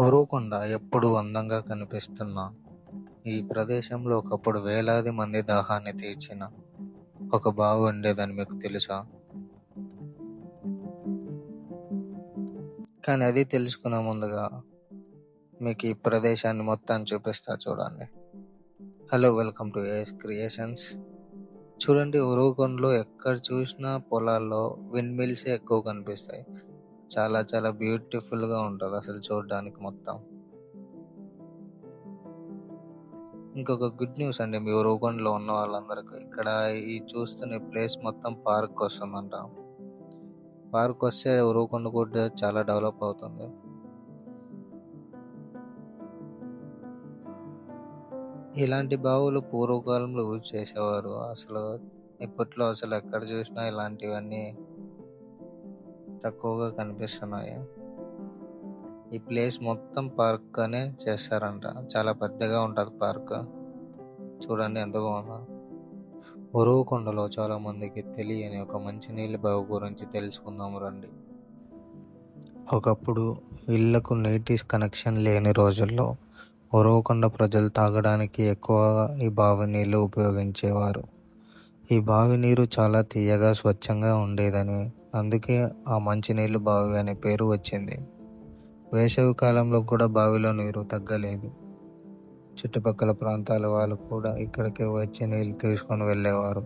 ఉరవకొండ ఎప్పుడూ అందంగా కనిపిస్తున్న ఈ ప్రదేశంలో ఒకప్పుడు వేలాది మంది దాహాన్ని తీర్చిన ఒక బావి ఉండేదని మీకు తెలుసా? కానీ అది తెలుసుకునే ముందుగా మీకు ఈ ప్రదేశాన్ని మొత్తం చూపిస్తా చూడండి. Hello, welcome to AS creations. చూడండి, ఉరవకొండలో ఎక్కడ చూసినా పొలాల్లో విండ్ మిల్స్ ఎక్కువ కనిపిస్తాయి. చాలా చాలా బ్యూటిఫుల్గా ఉంటుంది అసలు చూడడానికి మొత్తం. ఇంకొక గుడ్ న్యూస్ అండి, మీ ఉరవకొండలో ఉన్న వాళ్ళందరికీ ఇక్కడ ఈ చూస్తున్న ప్లేస్ మొత్తం పార్క్ వస్తుందంట. పార్క్ వస్తే ఉరవకొండ కూడా చాలా డెవలప్ అవుతుంది. ఇలాంటి బావులు పూర్వకాలంలో యూజ్ చేసేవారు. అసలు ఇప్పట్లో అసలు ఎక్కడ చూసినా ఇలాంటివన్నీ తక్కువగా కనిపిస్తున్నాయి. ఈ ప్లేస్ మొత్తం పార్క్ అనే చేస్తారంట. చాలా పెద్దగా ఉంటుంది పార్క్. చూడండి ఎంత బాగుందో. ఉరవకొండలో చాలా మందికి తెలియని ఒక మంచినీళ్ళ బావి గురించి తెలుసుకుందాం రండి. ఒకప్పుడు ఇళ్లకు నీటి కనెక్షన్ లేని రోజుల్లో ఉరవకొండ ప్రజలు తాగడానికి ఎక్కువగా ఈ బావి నీళ్లు ఉపయోగించేవారు. ఈ బావి నీరు చాలా తీయగా స్వచ్ఛంగా ఉండేదని, అందుకే ఆ మంచినీళ్ళు బావి అనే పేరు వచ్చింది. వేసవి కాలంలో కూడా బావిలో నీరు తగ్గలేదు. చుట్టుపక్కల ప్రాంతాల వాళ్ళు కూడా ఇక్కడికి వచ్చి నీళ్ళు తీసుకొని వెళ్ళేవారు.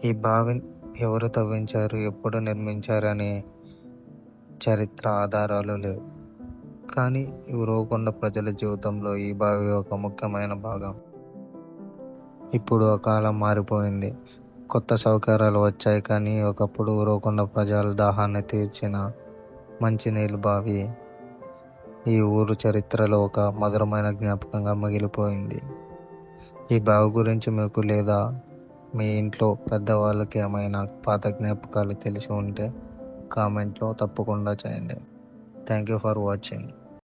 ఈ బావి ఎవరు తవ్వించారు, ఎప్పుడు నిర్మించారు అనే చరిత్ర ఆధారాలు లేవు. కానీ ఉరవకొండ ప్రజల జీవితంలో ఈ బావి ఒక ముఖ్యమైన భాగం. ఇప్పుడు ఆ కాలం మారిపోయింది, కొత్త సౌకర్యాలు వచ్చాయి. కానీ ఒకప్పుడు ఉరవకొండ ప్రజల దాహాన్ని తీర్చిన మంచినీళ్ళు బావి ఈ ఊరు చరిత్రలో ఒక మధురమైన జ్ఞాపకంగా మిగిలిపోయింది. ఈ బావి గురించి మీకు లేదా మీ ఇంట్లో పెద్దవాళ్ళకి ఏమైనా పాత జ్ఞాపకాలు తెలిసి ఉంటే కామెంట్లో తప్పకుండా చేయండి. Thank you for watching.